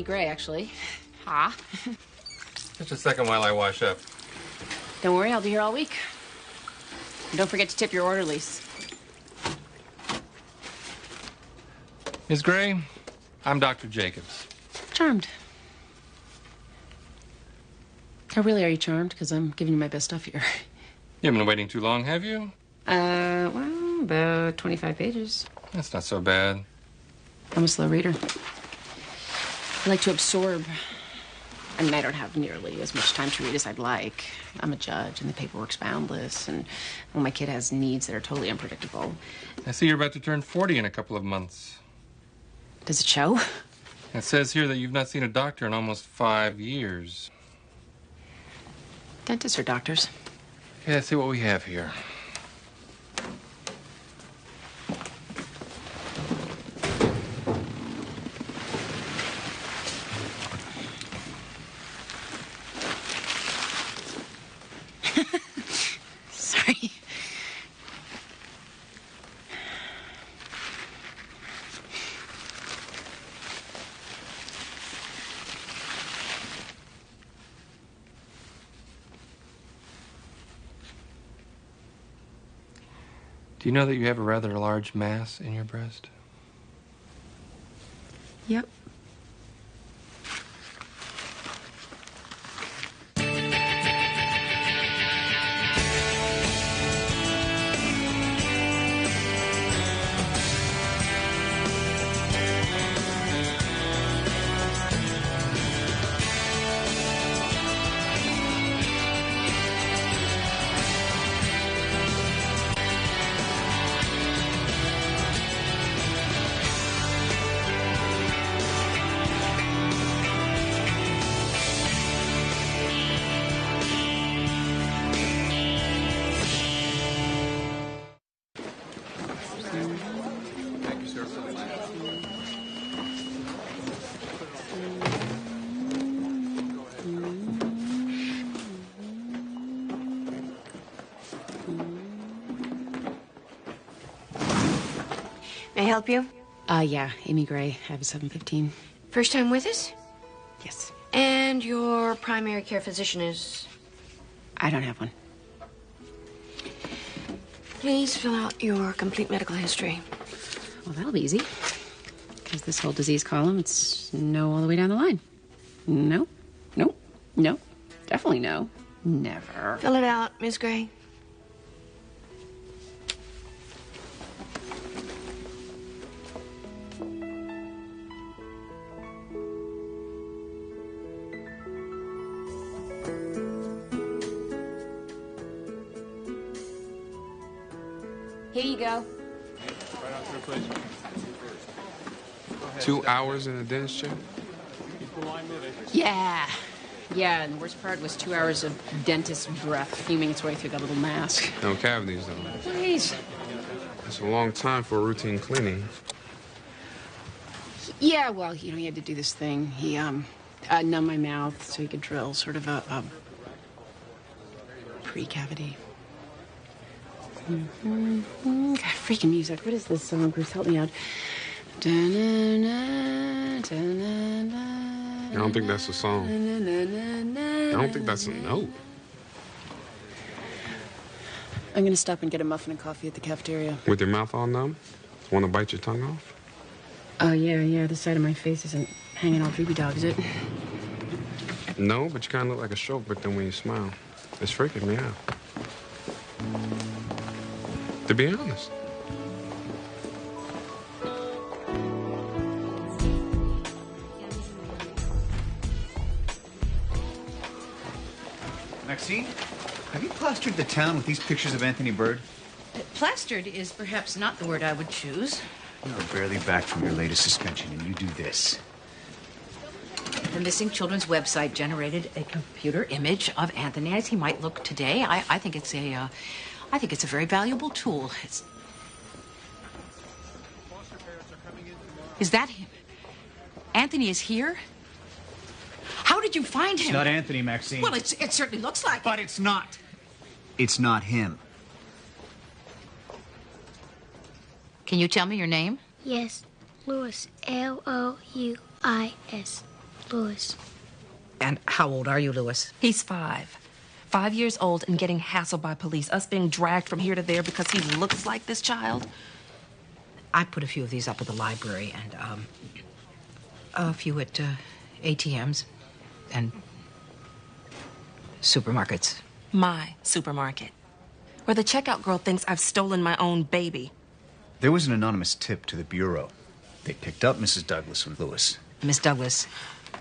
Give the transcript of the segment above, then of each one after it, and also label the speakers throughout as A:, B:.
A: Amy Gray, actually. Ha.
B: Just a second while I wash up.
A: Don't worry, I'll be here all week. And don't forget to tip your orderlies.
B: Ms. Gray, I'm Dr. Jacobs.
A: Charmed. Oh, really, are you charmed? Because I'm giving you my best stuff here.
B: You haven't been waiting too long, have you?
A: Well, about 25 pages.
B: That's not so bad.
A: I'm a slow reader. I like to absorb. I mean, I don't have nearly as much time to read as I'd like. I'm a judge, and the paperwork's boundless, and well, my kid has needs that are totally unpredictable.
B: I see you're about to turn 40 in a couple of months.
A: Does it show?
B: It says here that you've not seen a doctor in almost 5 years.
A: Dentists are doctors.
B: Okay, let's see what we have here.
A: Sorry.
B: Do you know that you have a rather large mass in your breast?
A: Yep.
B: Thank you, sir.
C: May I help you?
A: Yeah, Amy Gray. I have a 715.
C: First time with us?
A: Yes.
C: And your primary care physician is?
A: I don't have one.
C: Please fill out your complete medical history.
A: Well, that'll be easy. Because this whole disease column, it's no all the way down the line. No, no, no, definitely no, never.
C: Fill it out, Miss Gray.
A: Here you go.
D: 2 hours in a dentist chair?
A: Yeah. Yeah, and the worst part was 2 hours of dentist breath fuming its way through that little mask.
D: No cavities, though.
A: Please.
D: That's a long time for a routine cleaning.
A: Yeah, well, you know, he had to do this thing. He, numbed my mouth so he could drill sort of a pre-cavity. God, freaking music. What is this song? Bruce, help me out.
D: I don't think that's a song. I don't think that's a note.
A: I'm gonna stop and get a muffin and coffee at the cafeteria.
D: With your mouth all numb? Want to bite your tongue off?
A: Oh, yeah. The side of my face isn't hanging all droopy dog, is it?
D: No, but you kind of look like a stroke victim when you smile. It's freaking me out. To be honest.
E: Maxine, have you plastered the town with these pictures of Anthony Bird?
F: Plastered is perhaps not the word I would choose.
E: You're barely back from your latest suspension, and you do this.
F: The missing children's website generated a computer image of Anthony as he might look today. I think it's a very valuable tool. Is that him? Anthony is here? How did you find him?
E: It's not Anthony, Maxine.
F: Well, it certainly looks like
E: But it's not. It's not him.
F: Can you tell me your name?
G: Yes, Louis. Louis.
C: Louis.
F: And how old are you, Louis?
G: He's 5. 5 years old and getting hassled by police. Us being dragged from here to there because he looks like this child.
F: I put a few of these up at the library and a few at ATMs and supermarkets.
G: My supermarket. Where the checkout girl thinks I've stolen my own baby.
E: There was an anonymous tip to the Bureau. They picked up Mrs. Douglas from Louis.
F: Miss Douglas,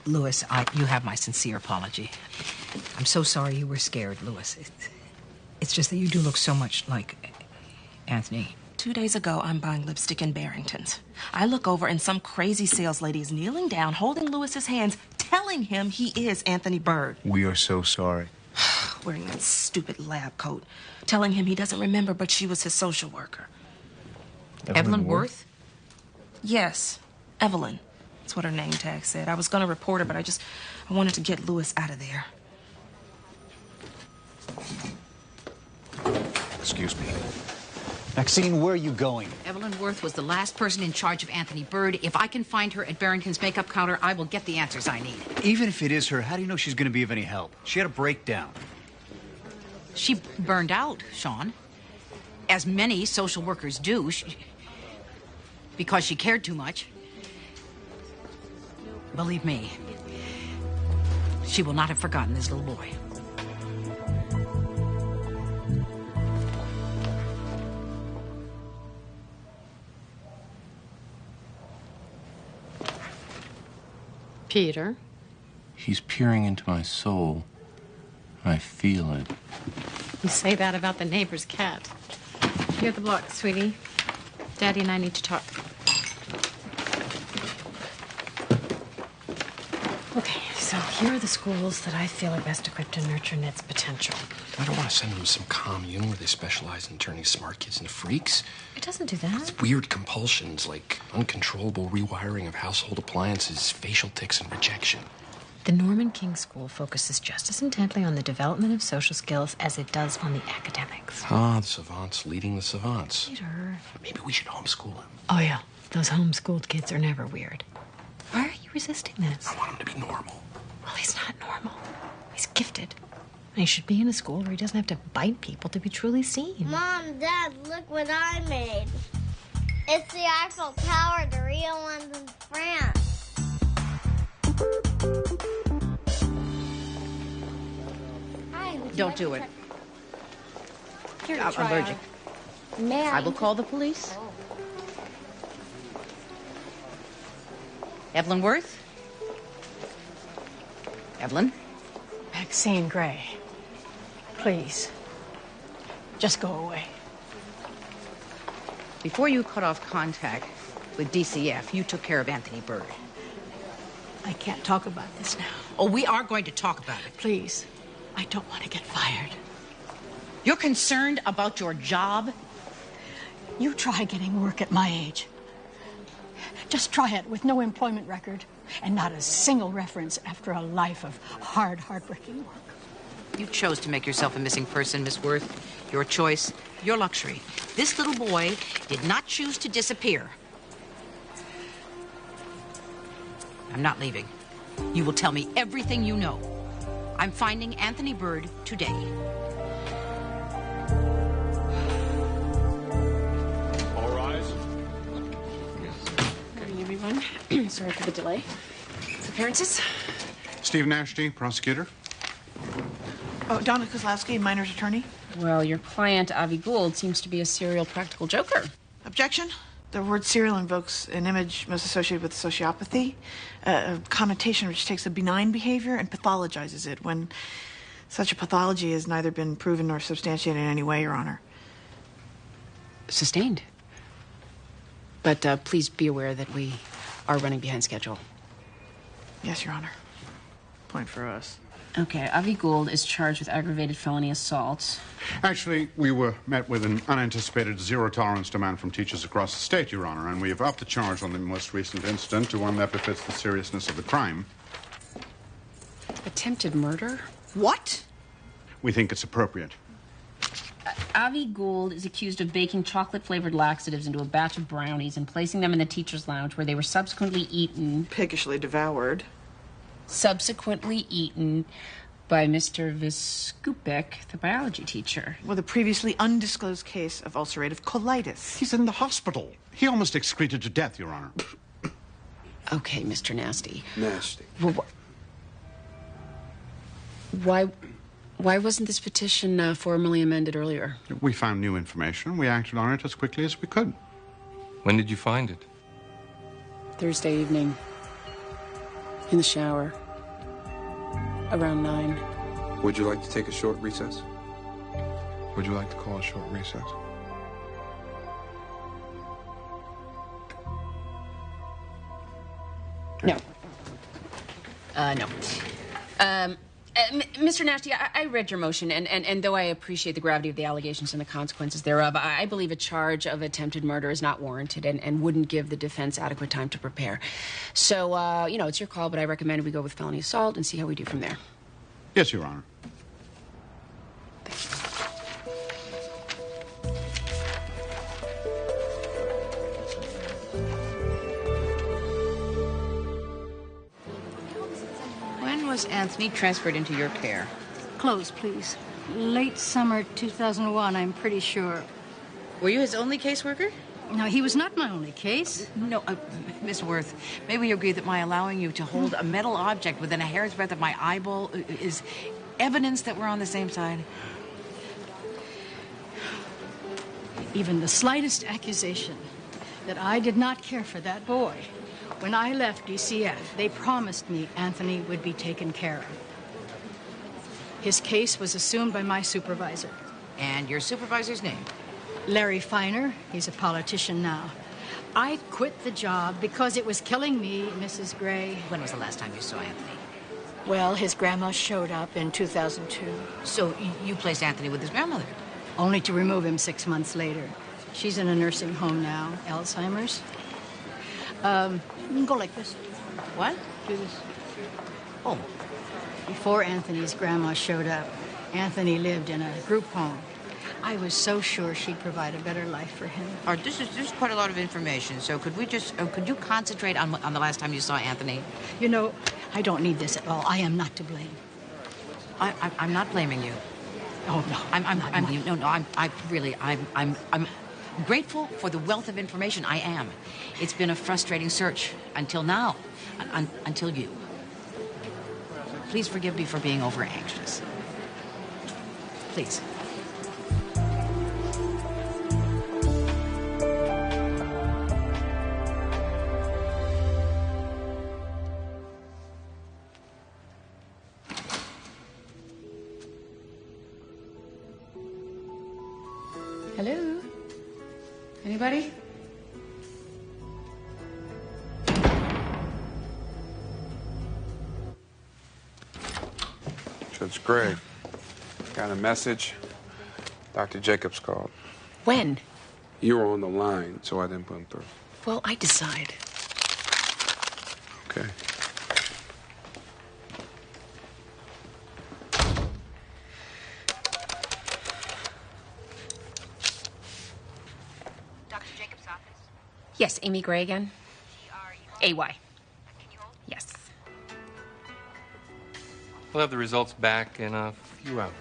F: Louis, you have my sincere apology. I'm so sorry you were scared, Louis. It's just that you do look so much like Anthony.
G: 2 days ago, I'm buying lipstick in Barrington's. I look over and some crazy sales lady is kneeling down, holding Louis's hands, telling him he is Anthony Bird.
E: We are so sorry.
G: Wearing that stupid lab coat, telling him he doesn't remember, but she was his social worker.
F: Evelyn Worth?
G: Yes, Evelyn. That's what her name tag said. I was going to report her, but I wanted to get Louis out of there.
E: Excuse me. Maxine, where are you going?
F: Evelyn Worth was the last person in charge of Anthony Bird. If I can find her at Barrington's makeup counter, I will get the answers I need.
E: Even if it is her, how do you know she's going to be of any help? She had a breakdown.
F: She burned out, Sean. As many social workers do, because she cared too much. Believe me, she will not have forgotten this little boy.
C: Peter?
H: He's peering into my soul. I feel it.
C: You say that about the neighbor's cat. You're at the block, sweetie. Daddy and I need to talk. Okay, so here are the schools that I feel are best equipped to nurture Ned's potential.
I: I don't want to send him to some commune where they specialize in turning smart kids into freaks.
C: It doesn't do that.
I: It's weird compulsions like uncontrollable rewiring of household appliances, facial tics, and rejection.
C: The Norman King School focuses just as intently on the development of social skills as it does on the academics.
I: Ah, the savants leading the savants.
C: Peter.
I: Maybe we should homeschool him.
C: Oh, yeah. Those homeschooled kids are never weird. Why are you resisting this?
I: I want him to be normal.
C: Well, he's not normal. He's gifted. And he should be in a school where he doesn't have to bite people to be truly seen.
J: Mom, Dad, look what I made. It's the Eiffel Tower, the real one in France.
F: Don't do it.
J: Here,
F: I'm allergic.
J: May
F: I will call the police. Evelyn Worth? Evelyn?
K: Maxine Gray, please, just go away.
F: Before you cut off contact with DCF, you took care of Anthony Bird.
K: I can't talk about this now.
F: Oh, we are going to talk about it.
K: Please, I don't want to get fired.
F: You're concerned about your job?
K: You try getting work at my age. Just try it with no employment record and not a single reference after a life of hard-working work.
F: You chose to make yourself a missing person, Miss Worth. Your choice, your luxury. This little boy did not choose to disappear. I'm not leaving. You will tell me everything you know. I'm finding Anthony Bird today.
L: All rise.
A: Good morning, everyone. Sorry for the delay. Appearances?
L: Steve Nashty, prosecutor.
M: Oh, Donna Kozlowski, minor's attorney.
A: Well, your client, Avi Gould, seems to be a serial practical joker.
M: Objection. The word serial invokes an image most associated with sociopathy, a connotation which takes a benign behavior and pathologizes it when such a pathology has neither been proven nor substantiated in any way, Your Honor.
A: Sustained. But please be aware that we are running behind schedule.
M: Yes, Your Honor. Point for us.
A: Okay, Avi Gould is charged with aggravated felony assault.
L: Actually, we were met with an unanticipated zero-tolerance demand from teachers across the state, Your Honor, and we have upped the charge on the most recent incident to one that befits the seriousness of the crime.
A: Attempted murder?
M: What?
L: We think it's appropriate.
A: Avi Gould is accused of baking chocolate-flavored laxatives into a batch of brownies and placing them in the teacher's lounge where they were subsequently eaten.
M: Piggishly devoured.
A: subsequently eaten by Mr. Viskupek, the biology teacher.
M: With a previously undisclosed case of ulcerative colitis.
L: He's in the hospital. He almost excreted to death, Your Honor.
A: Okay, Mr. Nasty.
D: Nasty.
A: Well, why wasn't this petition formally amended earlier?
L: We found new information. We acted on it as quickly as we could.
B: When did you find it?
A: Thursday evening. In the shower. Around 9.
D: Would you like to take a short recess? Would you like to call a short recess?
A: No. No. Mr. Nasty, I read your motion, and though I appreciate the gravity of the allegations and the consequences thereof, I believe a charge of attempted murder is not warranted and wouldn't give the defense adequate time to prepare. So, it's your call, but I recommend we go with felony assault and see how we do from there.
L: Yes, Your Honor.
F: When was Anthony transferred into your care?
K: Close, please. Late summer 2001, I'm pretty sure.
F: Were you his only caseworker?
K: No, he was not my only case.
F: No, Miss Worth, may we agree that my allowing you to hold a metal object within a hair's breadth of my eyeball is evidence that we're on the same side?
K: Even the slightest accusation that I did not care for that boy. When I left DCF, they promised me Anthony would be taken care of. His case was assumed by my supervisor.
F: And your supervisor's name?
K: Larry Feiner. He's a politician now. I quit the job because it was killing me, Mrs. Gray.
F: When was the last time you saw Anthony?
K: Well, his grandma showed up in 2002.
F: So you placed Anthony with his grandmother?
K: Only to remove him 6 months later. She's in a nursing home now, Alzheimer's. You can go like this.
F: What?
K: Do this.
F: Oh.
K: Before Anthony's grandma showed up, Anthony lived in a group home. I was so sure she'd provide a better life for him.
F: All right, this is quite a lot of information. So could you concentrate on the last time you saw Anthony?
K: You know, I don't need this at all. I am not to blame.
F: I'm not blaming you.
K: Oh no.
F: I'm grateful for the wealth of information. I am. It's been a frustrating search until now, until you. Please forgive me for being over anxious. Please.
A: Hello? Anybody?
D: Judge Gray, got a message. Dr. Jacobs called.
A: When?
D: You were on the line, so I didn't put him through.
A: Well, I decide.
D: Okay.
A: Dr. Jacobs' office? Yes, Amy Gray again. A-Y. Can you hold? Yes.
B: We'll have the results back in a few hours.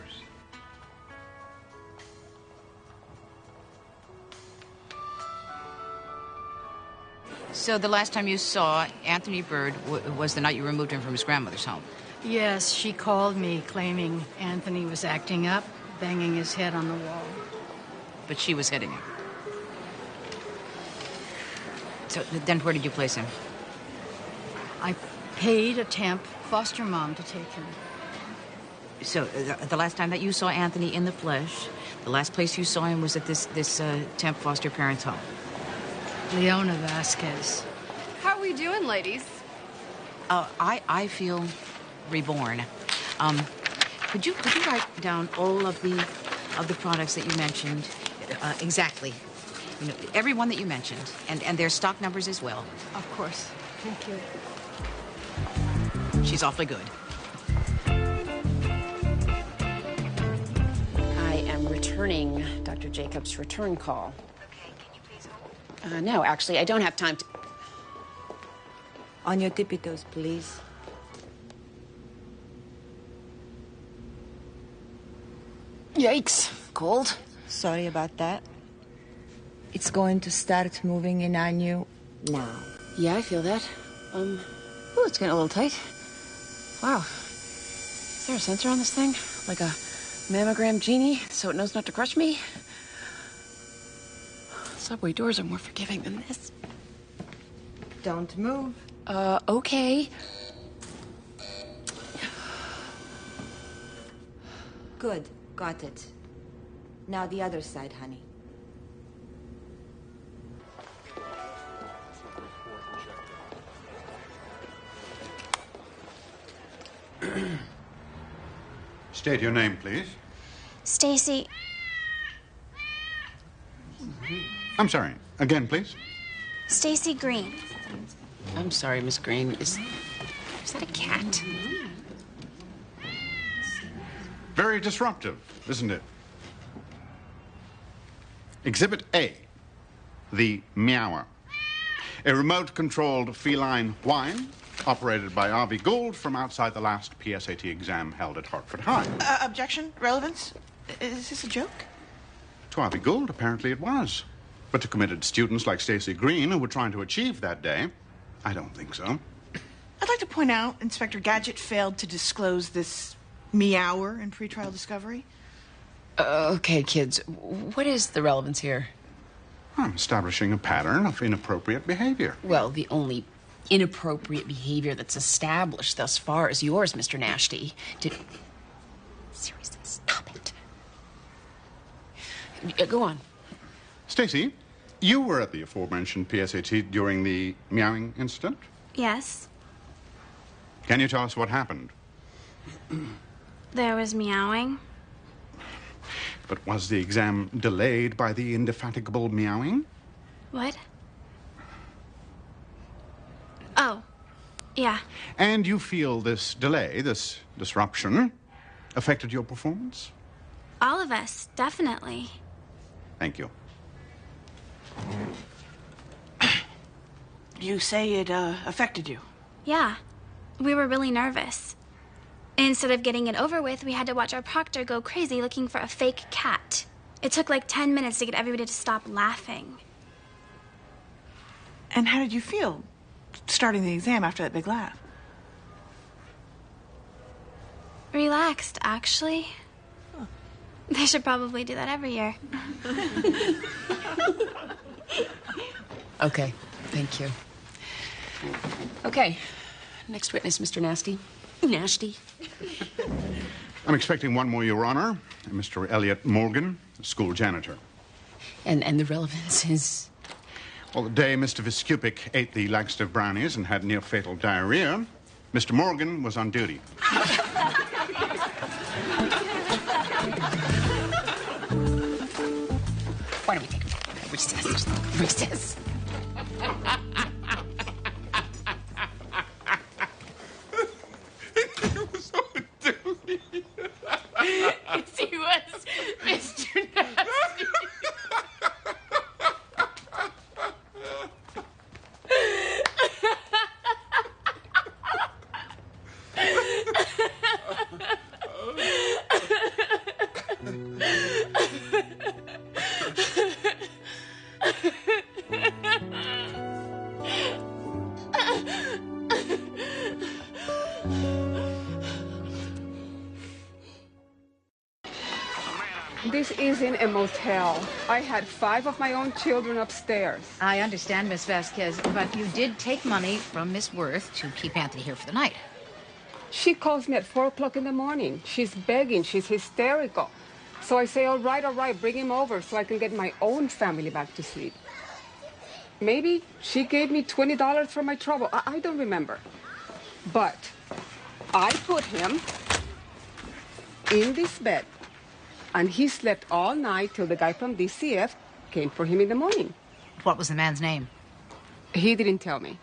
F: So the last time you saw Anthony Bird was the night you removed him from his grandmother's home?
K: Yes, she called me claiming Anthony was acting up, banging his head on the wall.
F: But she was hitting him. So then where did you place him?
K: I paid a temp foster mom to take him.
F: So the last time that you saw Anthony in the flesh, the last place you saw him was at this temp foster parent's home?
K: Leona Vasquez.
N: How are we doing, ladies?
F: I feel reborn. Could you write down all of the products that you mentioned exactly? You know, every one that you mentioned, and their stock numbers as well.
K: Of course. Thank you.
F: She's awfully good.
A: I am returning Dr. Jacobs' return call.
F: Okay, can you please hold?
A: No, actually, I don't have time to...
O: On your tippy toes, please.
A: Yikes. Cold?
O: Sorry about that. It's going to start moving in on you now.
A: Yeah, I feel that. Oh, it's getting a little tight. Wow. Is there a sensor on this thing? Like a mammogram genie, so it knows not to crush me? Subway doors are more forgiving than this.
O: Don't move.
A: Okay.
O: Good. Got it. Now the other side, honey.
L: State your name, please.
J: Stacy.
L: I'm sorry. Again, please.
J: Stacy Green.
A: I'm sorry, Miss Green. Is that a cat?
L: Very disruptive, isn't it? Exhibit A, the Meower. A remote-controlled feline whine operated by R.V. Gould from outside the last PSAT exam held at Hartford High.
M: Objection? Relevance? Is this a joke?
L: To R.V. Gould, apparently it was. But to committed students like Stacy Green, who were trying to achieve that day, I don't think so.
M: I'd like to point out Inspector Gadget failed to disclose this meower in pretrial discovery.
A: Okay, kids. What is the relevance here?
L: I'm establishing a pattern of inappropriate behavior.
A: Well, the only inappropriate behavior that's established thus far is yours, Mr. Nashty. Seriously, stop it. Go on.
L: Stacy, you were at the aforementioned PSAT during the meowing incident?
J: Yes.
L: Can you tell us what happened?
J: There was meowing.
L: But was the exam delayed by the indefatigable meowing?
J: What? Oh, yeah.
L: And you feel this delay, this disruption, affected your performance?
J: All of us, definitely.
L: Thank you.
M: You say it affected you?
J: Yeah. We were really nervous. Instead of getting it over with, we had to watch our proctor go crazy looking for a fake cat. It took like 10 minutes to get everybody to stop laughing.
M: And how did you feel starting the exam after that big laugh?
J: Relaxed, actually. They should probably do that every year.
A: Okay, thank you. Okay, next witness, Mr. Nasty. Nasty.
L: I'm expecting one more, Your Honor. Mr. Elliot Morgan, school janitor.
A: And the relevance is?
L: Well, the day Mr. Viscupic ate the laxative brownies and had near-fatal diarrhea, Mr. Morgan was on duty.
A: Why don't we take a recess? Recess. Yes, he was, Mr. Nasty.
P: This isn't a motel. I had 5 of my own children upstairs.
F: I understand, Miss Vasquez, but you did take money from Miss Worth to keep Anthony here for the night.
P: She calls me at 4 o'clock in the morning. She's begging. She's hysterical. So I say, all right, bring him over so I can get my own family back to sleep. Maybe she gave me $20 for my trouble. I don't remember. But I put him in this bed. And he slept all night till the guy from DCF came for him in the morning.
F: What was the man's name?
P: He didn't tell me.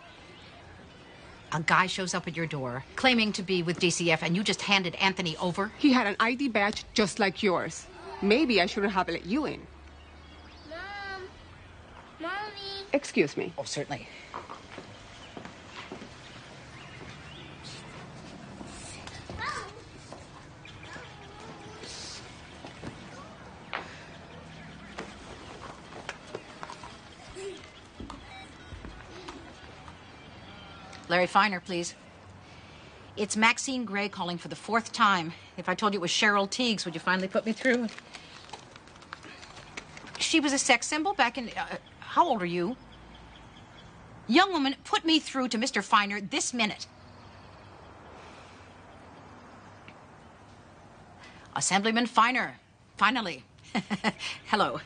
F: A guy shows up at your door, claiming to be with DCF, and you just handed Anthony over?
P: He had an ID badge just like yours. Maybe I shouldn't have let you in.
J: Mom! Mommy!
P: Excuse me.
F: Oh, certainly. Larry Feiner, please. It's Maxine Gray calling for the 4th time. If I told you it was Cheryl Teagues, would you finally put me through? She was a sex symbol back in... how old are you? Young woman, put me through to Mr. Feiner this minute. Assemblyman Feiner, finally. Hello.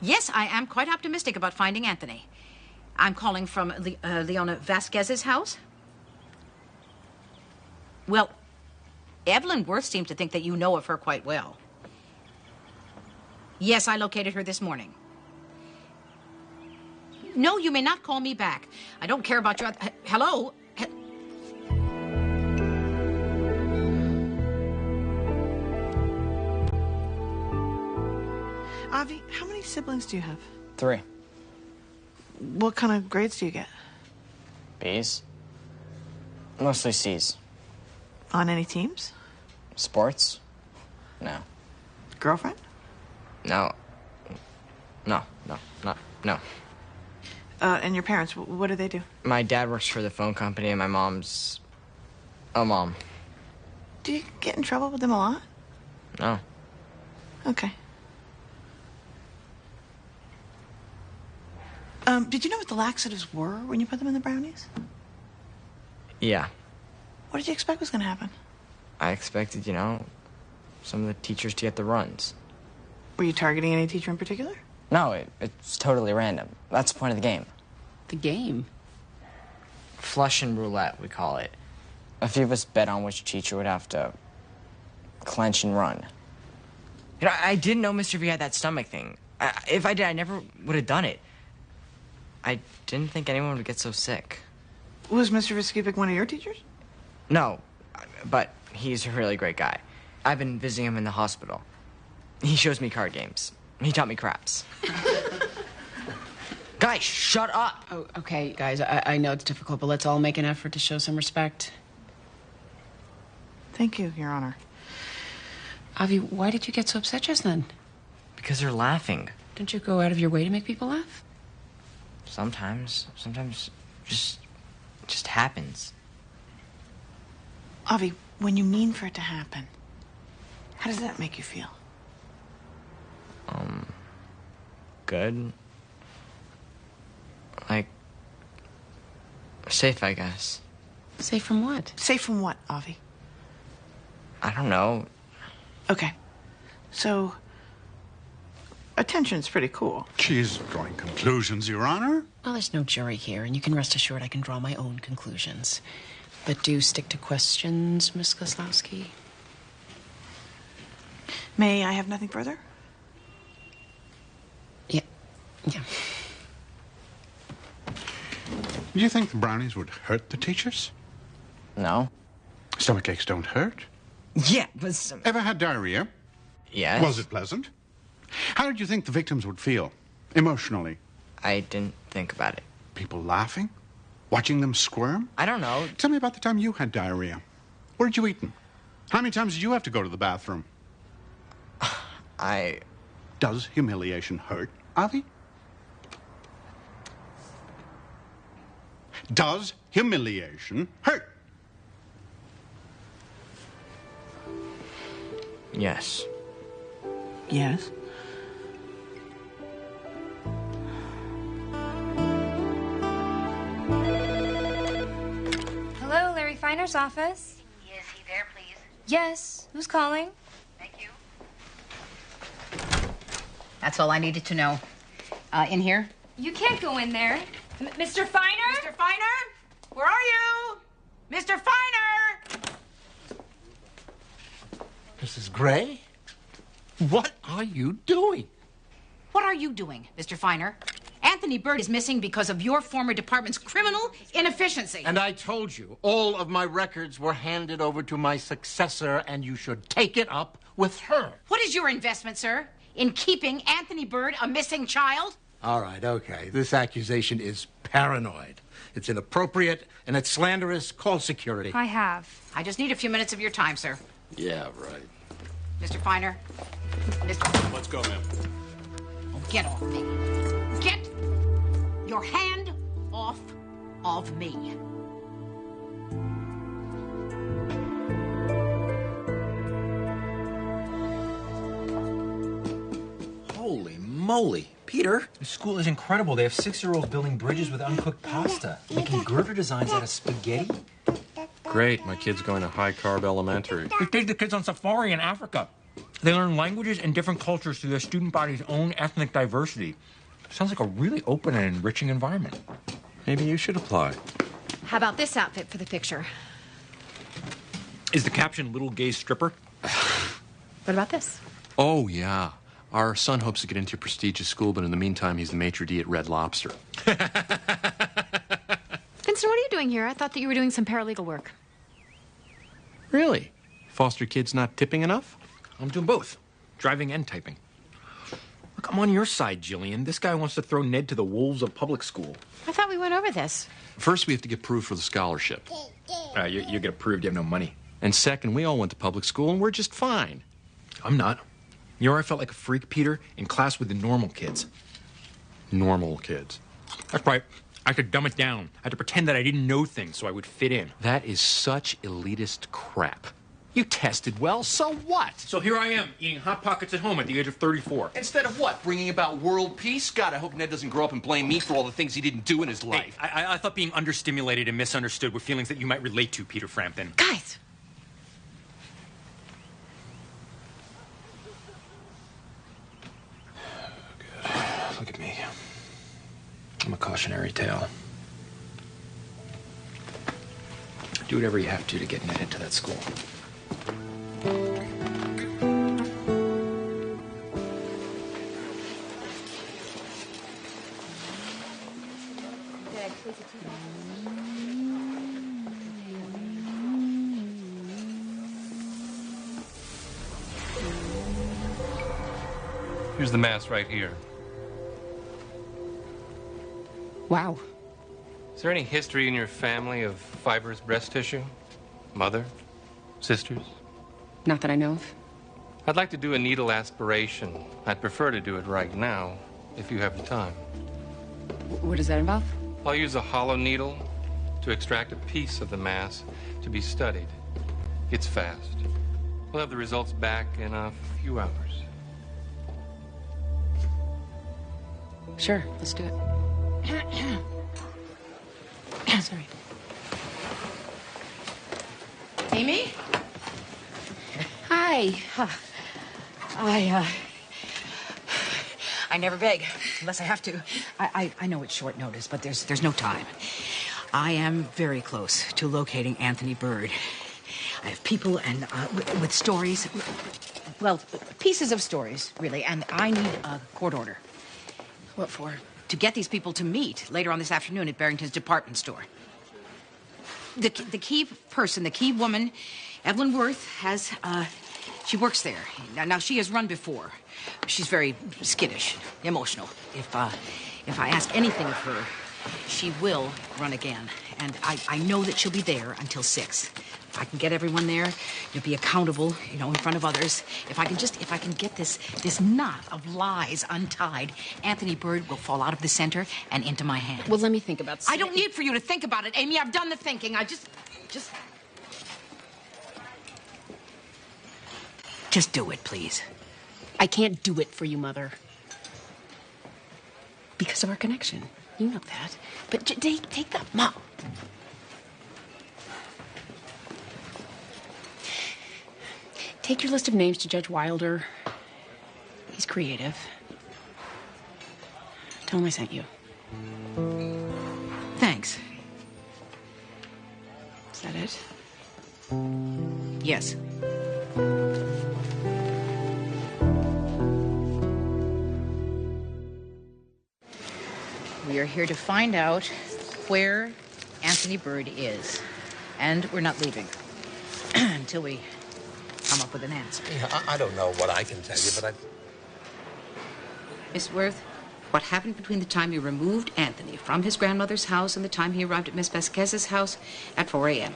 F: Yes, I am quite optimistic about finding Anthony. I'm calling from Leona Vasquez's house. Well, Evelyn Worth seems to think that you know of her quite well. Yes, I located her this morning. No, you may not call me back. I don't care about your... hello?
M: Avi, how many siblings do you have?
Q: 3.
M: What kind of grades do you get?
Q: B's. Mostly C's.
M: On any teams?
Q: Sports? No.
M: Girlfriend?
Q: No. No.
M: And your parents, what do they do?
Q: My dad works for the phone company and my mom's a mom.
M: Do you get in trouble with them a lot?
Q: No.
M: Okay. Did you know what the laxatives were when you put them in the brownies?
Q: Yeah.
M: What did you expect was going to happen?
Q: I expected, some of the teachers to get the runs.
M: Were you targeting any teacher in particular?
Q: No, it's totally random. That's the point of the game.
A: The game?
Q: Flush and roulette, we call it. A few of us bet on which teacher would have to clench and run. I didn't know Mr. V had that stomach thing. If I did, I never would have done it. I didn't think anyone would get so sick.
M: Was Mr. Viskipic one of your teachers?
Q: No, but he's a really great guy. I've been visiting him in the hospital. He shows me card games. He taught me craps. Guys, shut up!
A: Oh, okay, guys, I know it's difficult, but let's all make an effort to show some respect.
M: Thank you, Your Honor.
A: Avi, why did you get so upset just then?
Q: Because they're laughing.
A: Don't you go out of your way to make people laugh?
Q: Sometimes just happens.
M: Avi, when you mean for it to happen, how does that make you feel?
Q: Good. Like, safe, I guess.
A: Safe from what?
M: Safe from what, Avi?
Q: I don't know.
M: Okay. So, attention's pretty cool.
L: She's drawing conclusions, Your Honor.
A: Well, there's no jury here, and you can rest assured I can draw my own conclusions. But do stick to questions, Miss Koslowski.
M: May I have nothing further?
A: Yeah.
L: Do you think the brownies would hurt the teachers?
Q: No.
L: Stomach aches don't hurt.
Q: Yeah, but...
L: Ever had diarrhea?
Q: Yes.
L: Was it pleasant? How did you think the victims would feel, emotionally?
Q: I didn't think about it.
L: People laughing? Watching them squirm?
Q: I don't know.
L: Tell me about the time you had diarrhea. Where did you eat them? How many times did you have to go to the bathroom? Does humiliation hurt, Avi? Does humiliation hurt?
Q: Yes.
M: Yes.
R: Hello, Larry Feiner's office.
F: Is he there, please?
R: Yes. Who's calling?
F: Thank you. That's all I needed to know. In here?
R: You can't go in there. Mr. Feiner?
F: Mr. Feiner? Where are you? Mr. Feiner!
S: Mrs. Gray? What are you doing?
F: What are you doing, Mr. Feiner? Anthony Bird is missing because of your former department's criminal inefficiency.
S: And I told you, all of my records were handed over to my successor, and you should take it up with her.
F: What is your investment, sir, in keeping Anthony Bird a missing child?
S: All right, okay. This accusation is paranoid. It's inappropriate, and it's slanderous. Call security.
R: I have.
F: I just need a few minutes of your time, sir.
S: Yeah, right.
F: Mr. Feiner.
S: Let's go, ma'am.
F: Oh, get off me. Get your hand off off of me.
T: Holy moly. Peter, the school is incredible. They have 6-year-olds building bridges with uncooked pasta, making girder designs out of spaghetti.
I: Great, my kid's going to high-carb elementary.
T: They take the kids on safari in Africa. They learn languages and different cultures through their student body's own ethnic diversity. Sounds like a really open and enriching environment.
I: Maybe you should apply.
C: How about this outfit for the picture?
T: Is the caption little gay stripper?
C: What about this?
I: Oh, yeah. Our son hopes to get into a prestigious school, but in the meantime, he's the maitre d' at Red Lobster.
C: Vincent, what are you doing here? I thought that you were doing some paralegal work.
I: Really? Foster kids not tipping enough?
T: I'm doing both, driving and typing. Look, I'm on your side, Jillian. This guy wants to throw Ned to the wolves of public school.
C: I thought we went over this.
I: First, we have to get approved for the scholarship.
T: You get approved, you have no money.
I: And second, we all went to public school, and we're just fine.
T: I'm not. You know where I felt like a freak, Peter? In class with the normal kids.
I: Normal kids.
T: That's right. I could dumb it down. I had to pretend that I didn't know things so I would fit in.
I: That is such elitist crap. You tested well, so what?
T: So here I am, eating Hot Pockets at home at the age of 34.
I: Instead of what? Bringing about world peace? God, I hope Ned doesn't grow up and blame me for all the things he didn't do in his life.
T: Hey, I thought being understimulated and misunderstood were feelings that you might relate to, Peter Frampton.
C: Guys!
T: Look at me. I'm a cautionary tale. Do whatever you have to get Ned into that school.
B: Here's the mass right here.
A: Wow.
B: Is there any history in your family of fibrous breast tissue? Mother? Sisters?
A: Not that I know of.
B: I'd like to do a needle aspiration. I'd prefer to do it right now, if you have the time.
A: What does that involve?
B: I'll use a hollow needle to extract a piece of the mass to be studied. It's fast. We'll have the results back in a few hours.
A: Sure, let's do it. Sorry.
F: Amy?
A: Hi.
F: I never beg, unless I have to. I know it's short notice, but there's no time. I am very close to locating Anthony Bird. I have people and with stories, well, pieces of stories, really, and I need a court order.
A: What for?
F: To get these people to meet later on this afternoon at Barrington's department store. The key person, the key woman, Evelyn Worth, has, she works there. Now, she has run before. She's very skittish, emotional. If I ask anything of her, she will run again. And I know that she'll be there until 6. If I can get everyone there, you'll be accountable, you know, in front of others. If I can get this knot of lies untied, Anthony Bird will fall out of the center and into my hands.
A: Well, let me think about
F: I don't need for you to think about it, Amy. I've done the thinking. Just do it, please.
A: I can't do it for you, Mother. Because of our connection. You know that. But take the... Mom. Take your list of names to Judge Wilder. He's creative. Tell him I sent you.
F: Thanks.
A: Is that it?
F: Yes. We are here to find out where Anthony Bird is. And we're not leaving until we come up with an answer.
S: Yeah, I don't know what I can tell you, but
F: Miss Worth, what happened between the time you removed Anthony from his grandmother's house and the time he arrived at Miss Vasquez's house at 4 a.m.?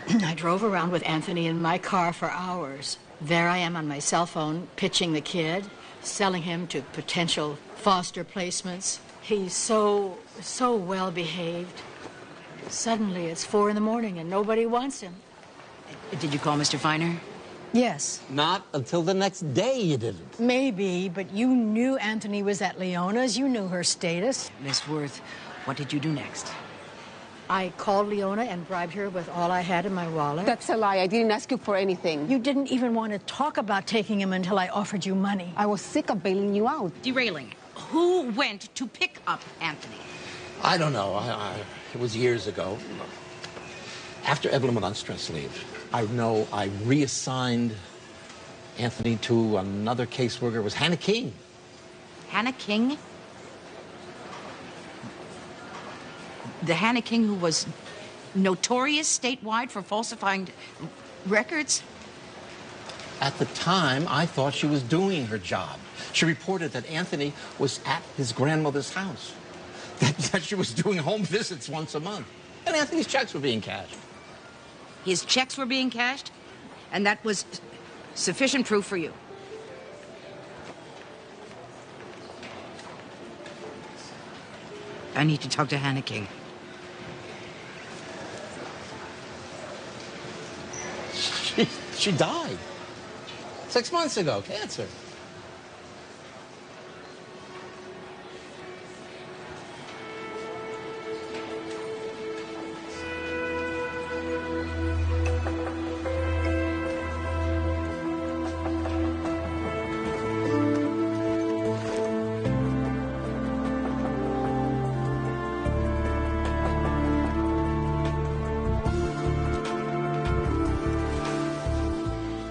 K: I drove around with Anthony in my car for hours. There I am on my cell phone, pitching the kid, selling him to potential foster placements. He's so well behaved. Suddenly it's 4 in the morning and nobody wants him.
F: Did you call Mr. Feiner?
K: Yes.
S: Not until the next day you didn't.
K: Maybe, but you knew Anthony was at Leona's. You knew her status.
F: Miss Worth, what did you do next?
K: I called Leona and bribed her with all I had in my wallet.
P: That's a lie. I didn't ask you for anything.
K: You didn't even want to talk about taking him until I offered you money.
P: I was sick of bailing you out.
F: Derailing. Who went to pick up Anthony?
S: I don't know. It was years ago. After Evelyn went on stress leave, I know I reassigned Anthony to another caseworker. It was Hannah King.
F: Hannah King? The Hannah King who was notorious statewide for falsifying records?
S: At the time, I thought she was doing her job. She reported that Anthony was at his grandmother's house, that she was doing home visits once a month, and Anthony's checks were being cashed.
F: His checks were being cashed? And that was sufficient proof for you? I need to talk to Hannah King.
S: She died 6 months ago, cancer.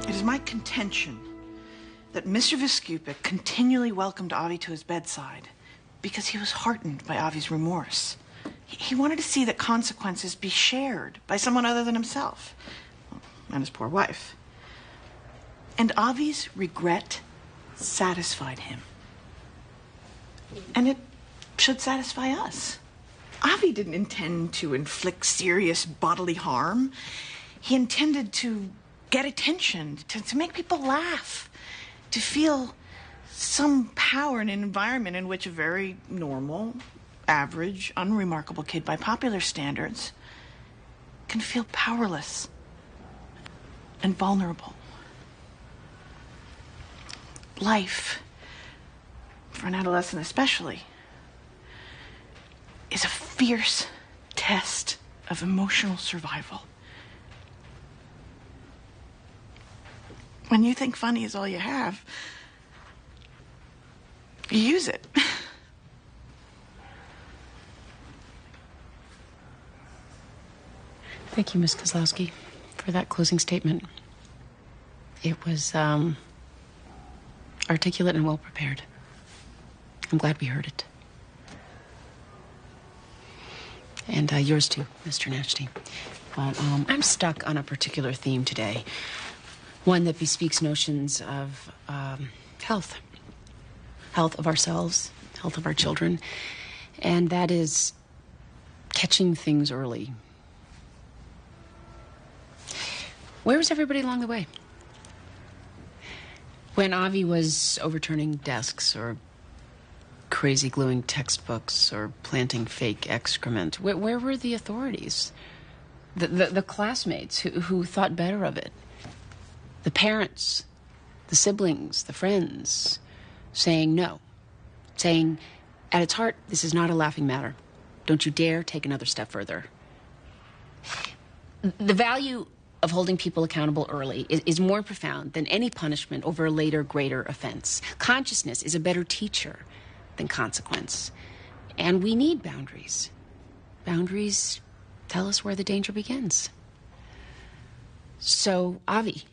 M: It is my contention that Mr. Viscupic continually welcomed Avi to his bedside because he was heartened by Avi's remorse. He wanted to see that consequences be shared by someone other than himself and his poor wife. And Avi's regret satisfied him. And it should satisfy us. Avi didn't intend to inflict serious bodily harm. He intended to get attention, to make people laugh, to feel some power in an environment in which a very normal, average, unremarkable kid by popular standards can feel powerless and vulnerable. Life, for an adolescent especially, is a fierce test of emotional survival. When you think funny is all you have, you use it.
A: Thank you, Miss Kozlowski, for that closing statement. It was articulate and well prepared. I'm glad we heard it. And yours too, Mr. Nashty. But I'm stuck on a particular theme today. One that bespeaks notions of health. Health of ourselves, health of our children. And that is catching things early. Where was everybody along the way? When Avi was overturning desks or crazy gluing textbooks or planting fake excrement, where were the authorities? The classmates who thought better of it? The parents, the siblings, the friends, saying no. Saying, at its heart, this is not a laughing matter. Don't you dare take another step further. The value of holding people accountable early is more profound than any punishment over a later, greater offense. Consciousness is a better teacher than consequence. And we need boundaries. Boundaries tell us where the danger begins. So, Avi,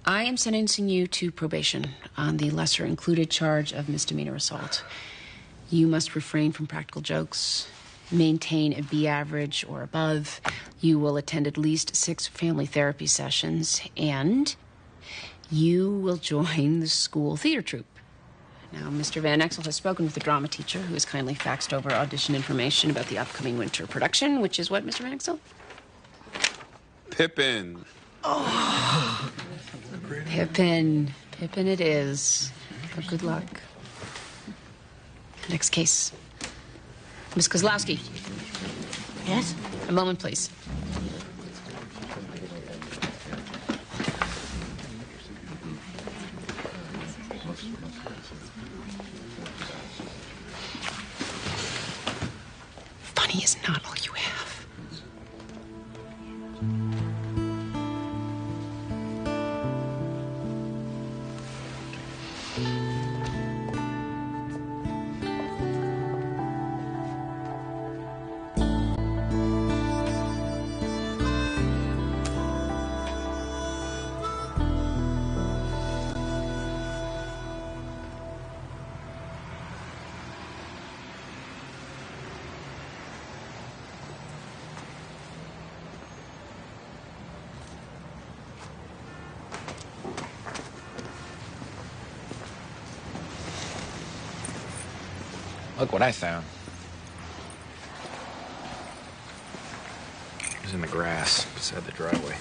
A: I am sentencing you to probation on the lesser included charge of misdemeanor assault. You must refrain from practical jokes, maintain a B average or above. You will attend at least 6 family therapy sessions, and you will join the school theater troupe. Now, Mr. Van Exel has spoken with the drama teacher, who has kindly faxed over audition information about the upcoming winter production, which is what, Mr. Van Exel?
D: Pippin.
A: Oh. Pippin. Pippin it is. But good luck. Next case. Miss Kozlowski.
M: Yes?
A: A moment, please. Funny is not all you have.
H: Look what I found. It was in the grass beside the driveway.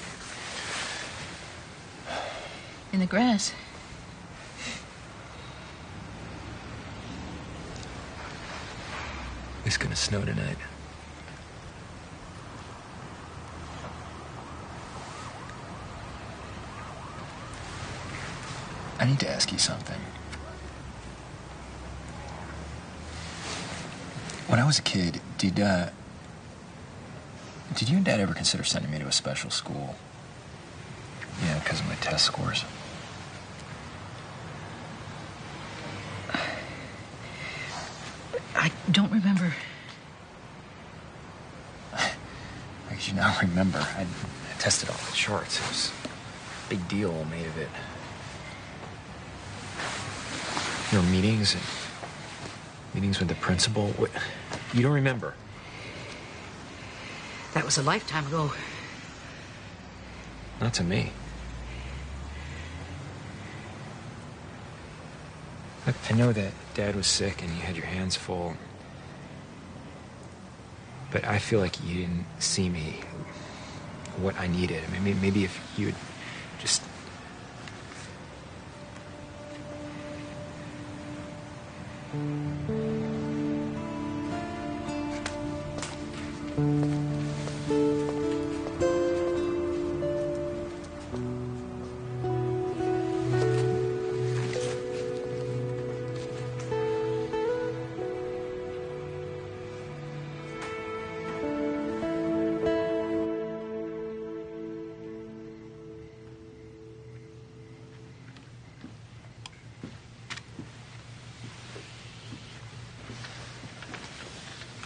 M: In the grass?
H: It's gonna snow tonight. I need to ask you something. When I was a kid, did you and Dad ever consider sending me to a special school? Yeah, because of my test scores.
M: I don't remember.
H: How could you not remember? I tested all the charts. It was a big deal made of it. There were meetings with the principal. What? You don't remember?
F: That was a lifetime ago.
H: Not to me. Look, I know that Dad was sick and you had your hands full. But I feel like you didn't see me what I needed. I mean, maybe if you had just...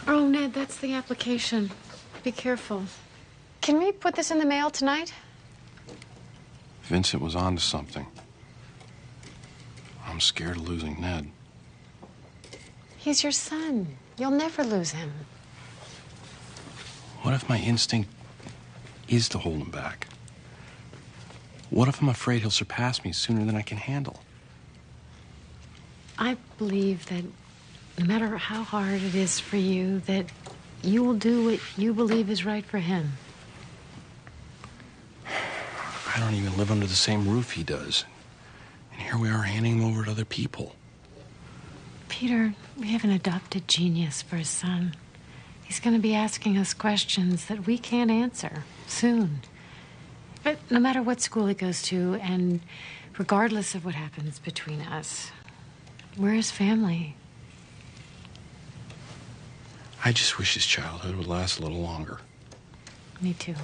C: Oh, Ned, that's the application. Be careful. Can we put this in the mail tonight?
I: Vincent was onto something. I'm scared of losing Ned.
C: He's your son. You'll never lose him.
I: What if my instinct is to hold him back? What if I'm afraid he'll surpass me sooner than I can handle?
C: I believe that no matter how hard it is for you, that you will do what you believe is right for him.
I: I don't even live under the same roof he does. And here we are handing him over to other people.
C: Peter, we have an adopted genius for a son. He's going to be asking us questions that we can't answer soon. But no matter what school he goes to, and regardless of what happens between us, we're his family.
I: I just wish his childhood would last a little longer.
C: Me too.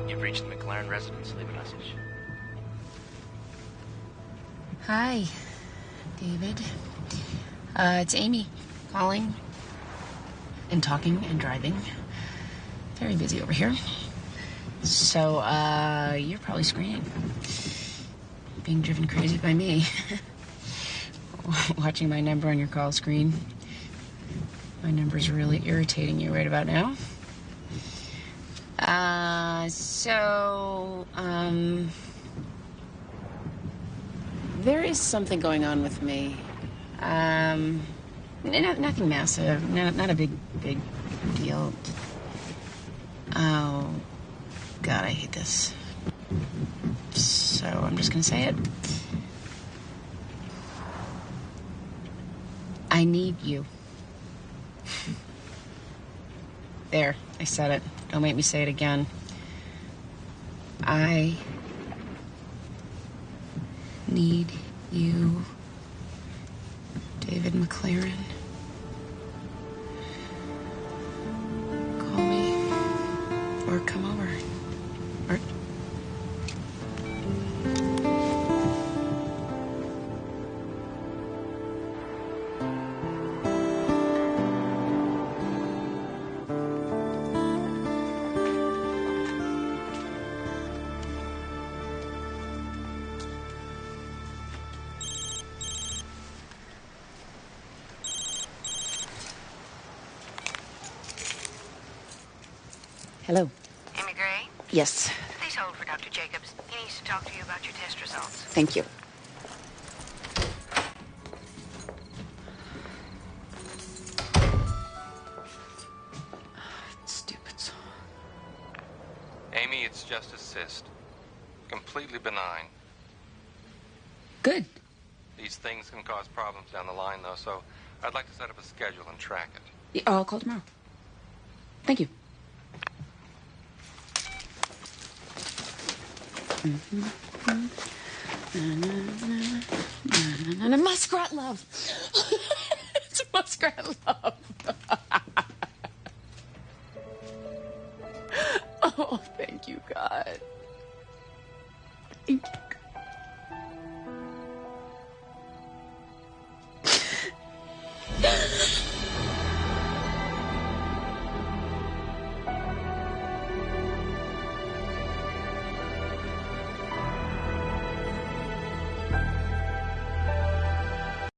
Q: You've reached the McLaren residence. Leave a message.
A: Hi, David. It's Amy calling and talking and driving. Very busy over here. So, you're probably screaming. Being driven crazy by me. Watching my number on your call screen. My number's really irritating you right about now. There is something going on with me. Nothing massive. Not a big deal. Oh, God, I hate this. So I'm just gonna say it. I need you. There, I said it. Don't make me say it again. I need you, David McLaren. Call me or come over. Or... Hello.
F: Amy Gray?
A: Yes.
F: Please hold for Dr. Jacobs. He needs to talk to you about your test results.
A: Thank you. Stupid song.
B: Amy, it's just a cyst. Completely benign.
A: Good.
B: These things can cause problems down the line, though, so I'd like to set up a schedule and track it.
A: Yeah, I'll call tomorrow. Thank you. Muskrat love. It's muskrat love. Oh, thank you, God. Thank you.